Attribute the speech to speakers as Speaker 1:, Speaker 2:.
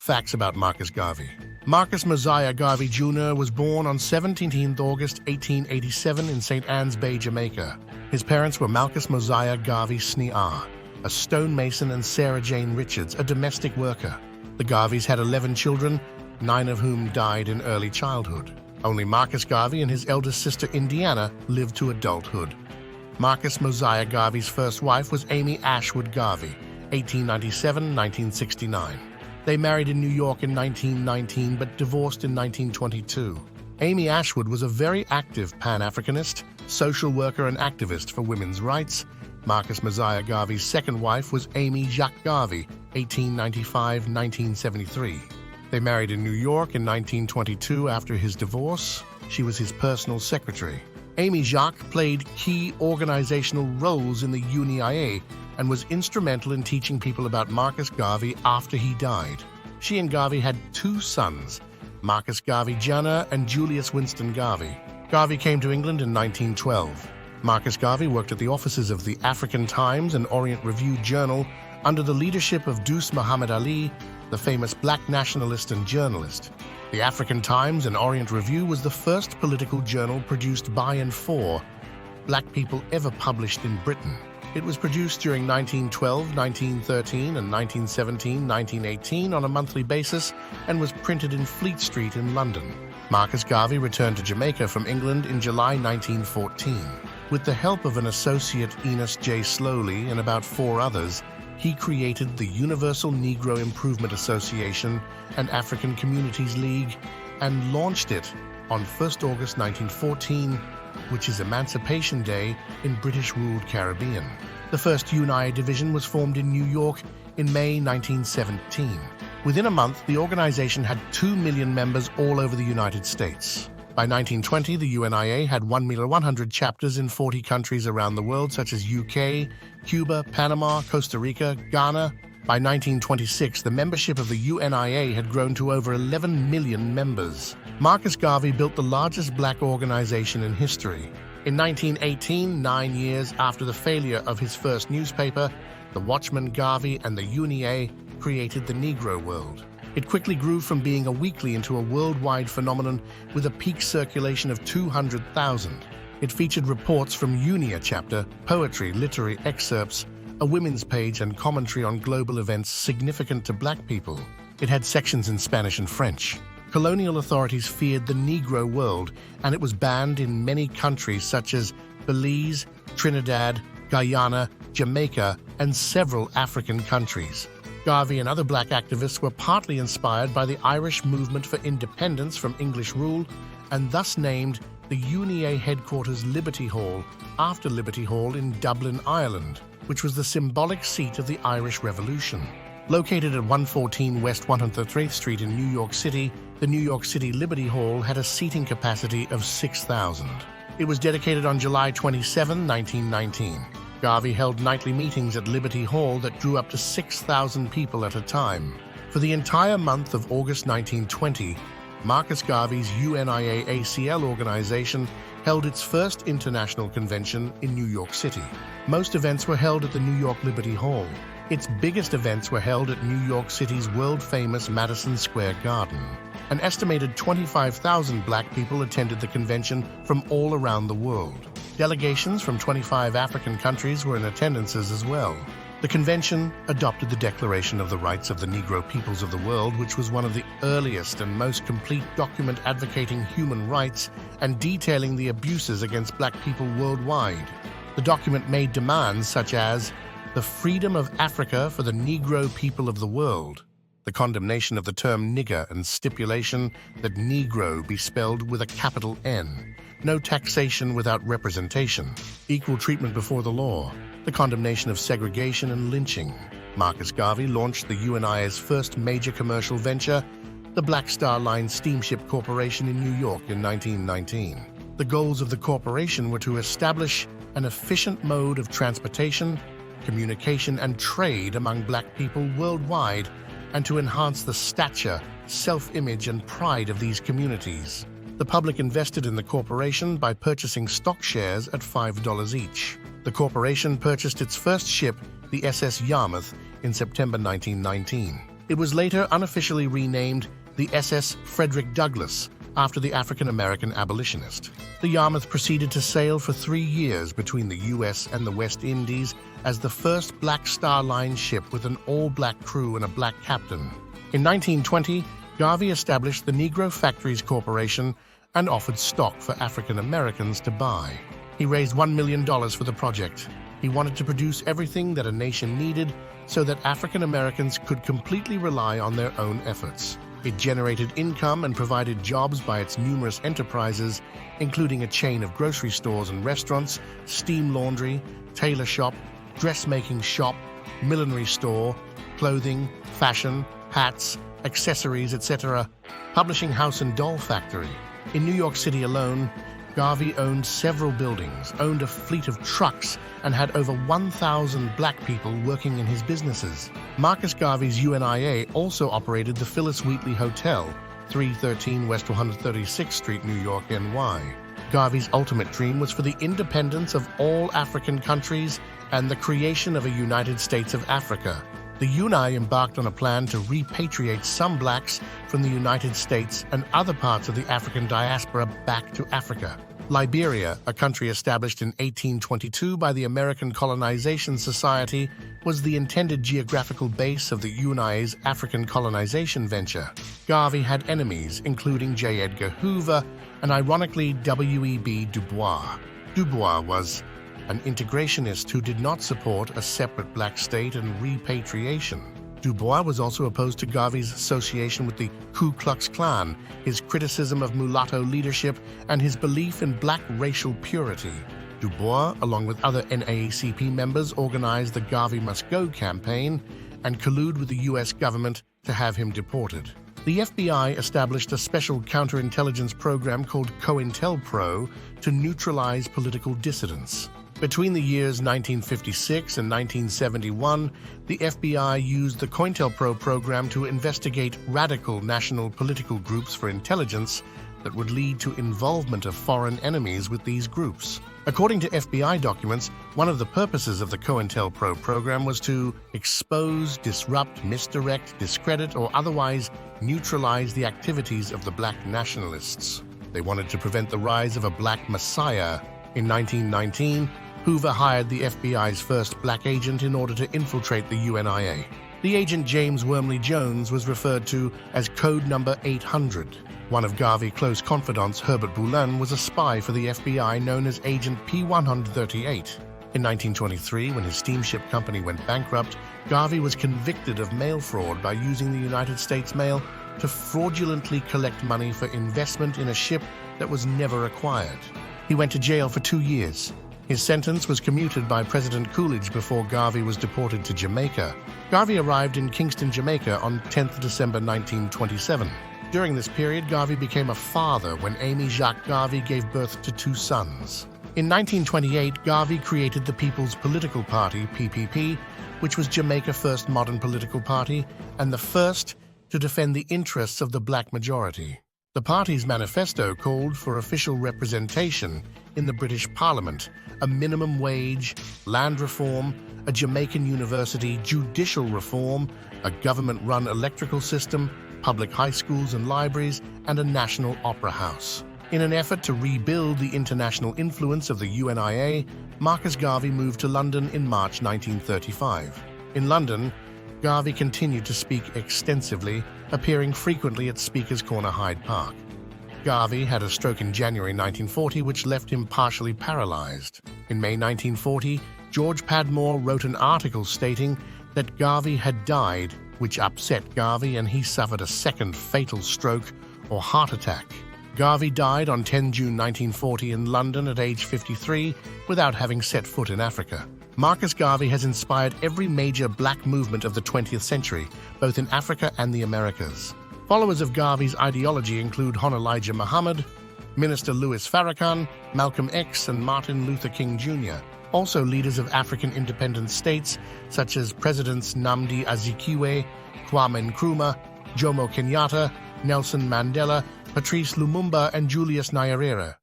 Speaker 1: Facts about Markus Garvey. Marcus Mosiah Garvey Jr. was born on 17 August 1887 in St. Ann's Bay, Jamaica. His parents were Marcus Mosiah Garvey Sr., a stonemason, and Sarah Jane Richards, a domestic worker. The Garveys had 11 children, 9 of whom died in early childhood. Only Marcus Garvey and his eldest sister Indiana lived to adulthood. Marcus Mosiah Garvey's first wife was Amy Ashwood Garvey, 1897-1969. They married in New York in 1919 but divorced in 1922. Amy Ashwood was a very active Pan-Africanist, social worker and activist for women's rights. Marcus Mosiah Garvey's second wife was Amy Jacques Garvey, 1895-1973. They married in New York in 1922 after his divorce. She was his personal secretary. Amy Jacques played key organizational roles in the UNIA and was instrumental in teaching people about Marcus Garvey after he died. She and Garvey had 2 sons, Marcus Garvey Jr. and Julius Winston Garvey. Garvey came to England in 1912. Marcus Garvey worked at the offices of the African Times and Orient Review Journal under the leadership of Deuce Muhammad Ali, the famous black nationalist and journalist. The African Times and Orient Review was the first political journal produced by and for black people ever published in Britain. It was produced during 1912, 1913, and 1917-1918 on a monthly basis and was printed in Fleet Street in London. Marcus Garvey returned to Jamaica from England in July 1914. With the help of an associate, Enos J. Slowly, and about 4 others, he created the Universal Negro Improvement Association and African Communities League and launched it on 1st August 1914, which is Emancipation Day in British-ruled Caribbean. The first UNI division was formed in New York in May 1917. Within a month, the organization had 2 million members all over the United States. By 1920, the UNIA had 100 chapters in 40 countries around the world, such as UK, Cuba, Panama, Costa Rica, Ghana. By 1926, the membership of the UNIA had grown to over 11 million members. Marcus Garvey built the largest black organization in history. In 1918, 9 years after the failure of his first newspaper, the Watchman Garvey and the UNIA created the Negro World. It quickly grew from being a weekly into a worldwide phenomenon with a peak circulation of 200,000. It featured reports from UNIA chapter, poetry, literary excerpts, a women's page, and commentary on global events significant to black people. It had sections in Spanish and French. Colonial authorities feared the Negro world, and it was banned in many countries such as Belize, Trinidad, Guyana, Jamaica, and several African countries. Garvey and other black activists were partly inspired by the Irish movement for independence from English rule and thus named the UNIA headquarters Liberty Hall after Liberty Hall in Dublin, Ireland, which was the symbolic seat of the Irish Revolution. Located at 114 West 103rd Street in New York City, the New York City Liberty Hall had a seating capacity of 6,000. It was dedicated on July 27, 1919. Garvey held nightly meetings at Liberty Hall that drew up to 6,000 people at a time. For the entire month of August 1920, Marcus Garvey's UNIA-ACL organization held its first international convention in New York City. Most events were held at the New York Liberty Hall. Its biggest events were held at New York City's world-famous Madison Square Garden. An estimated 25,000 black people attended the convention from all around the world. Delegations from 25 African countries were in attendance as well. The convention adopted the Declaration of the Rights of the Negro Peoples of the World, which was one of the earliest and most complete document advocating human rights and detailing the abuses against black people worldwide. The document made demands such as the freedom of Africa for the Negro people of the world, the condemnation of the term nigger and stipulation that Negro be spelled with a capital N, no taxation without representation, equal treatment before the law, the condemnation of segregation and lynching. Marcus Garvey launched the UNIA's first major commercial venture, the Black Star Line Steamship Corporation in New York in 1919. The goals of the corporation were to establish an efficient mode of transportation, communication, and trade among black people worldwide, and to enhance the stature, self-image, and pride of these communities. The public invested in the corporation by purchasing stock shares at $5 each. The corporation purchased its first ship, the SS Yarmouth, in September 1919. It was later unofficially renamed the SS Frederick Douglass, after the African-American abolitionist. The Yarmouth proceeded to sail for 3 years between the U.S. and the West Indies as the first Black Star Line ship with an all-black crew and a black captain. In 1920, Garvey established the Negro Factories Corporation and offered stock for African Americans to buy. He raised $1 million for the project. He wanted to produce everything that a nation needed so that African Americans could completely rely on their own efforts. It generated income and provided jobs by its numerous enterprises, including a chain of grocery stores and restaurants, steam laundry, tailor shop, dressmaking shop, millinery store, clothing, fashion, hats, accessories, etc., publishing house and doll factory. In New York City alone, Garvey owned several buildings, owned a fleet of trucks, and had over 1,000 black people working in his businesses. Markus Garvey's UNIA also operated the Phyllis Wheatley Hotel, 313 West 136th Street, New York, NY. Garvey's ultimate dream was for the independence of all African countries and the creation of a United States of Africa. The UNI embarked on a plan to repatriate some blacks from the United States and other parts of the African diaspora back to Africa. Liberia, a country established in 1822 by the American Colonization Society, was the intended geographical base of the UNI's African colonization venture. Garvey had enemies, including J. Edgar Hoover and, ironically, W.E.B. Du Bois. Du Bois was an integrationist who did not support a separate black state and repatriation. Du Bois was also opposed to Garvey's association with the Ku Klux Klan, his criticism of mulatto leadership, and his belief in black racial purity. Du Bois, along with other NAACP members, organized the Garvey Must Go campaign and colluded with the U.S. government to have him deported. The FBI established a special counterintelligence program called COINTELPRO to neutralize political dissidents. Between the years 1956 and 1971, the FBI used the COINTELPRO program to investigate radical national political groups for intelligence that would lead to involvement of foreign enemies with these groups. According to FBI documents, one of the purposes of the COINTELPRO program was to expose, disrupt, misdirect, discredit, or otherwise neutralize the activities of the black nationalists. They wanted to prevent the rise of a black messiah. In 1919, Hoover hired the FBI's first black agent in order to infiltrate the UNIA. The agent James Wormley Jones was referred to as Code Number 800. One of Garvey's close confidants, Herbert Boulin, was a spy for the FBI known as Agent P-138. In 1923, when his steamship company went bankrupt, Garvey was convicted of mail fraud by using the United States Mail to fraudulently collect money for investment in a ship that was never acquired. He went to jail for 2 years. His sentence was commuted by President Coolidge before Garvey was deported to Jamaica. Garvey arrived in Kingston, Jamaica on 10th December 1927. During this period, Garvey became a father when Amy Jacques Garvey gave birth to 2 sons. In 1928, Garvey created the People's Political Party, PPP, which was Jamaica's first modern political party and the first to defend the interests of the black majority. The party's manifesto called for official representation in the British Parliament, a minimum wage, land reform, a Jamaican university, judicial reform, a government-run electrical system, public high schools and libraries, and a national opera house. In an effort to rebuild the international influence of the UNIA, Markus Garvey moved to London in March 1935. In London, Garvey continued to speak extensively, appearing frequently at Speaker's Corner, Hyde Park. Garvey had a stroke in January 1940, which left him partially paralyzed. In May 1940, George Padmore wrote an article stating that Garvey had died, which upset Garvey, and he suffered a second fatal stroke or heart attack. Garvey died on 10 June 1940 in London at age 53 without having set foot in Africa. Markus Garvey has inspired every major black movement of the 20th century, both in Africa and the Americas. Followers of Garvey's ideology include Hon. Elijah Muhammad, Minister Louis Farrakhan, Malcolm X, and Martin Luther King Jr. Also leaders of African independent states such as Presidents Nnamdi Azikiwe, Kwame Nkrumah, Jomo Kenyatta, Nelson Mandela, Patrice Lumumba, and Julius Nyerere.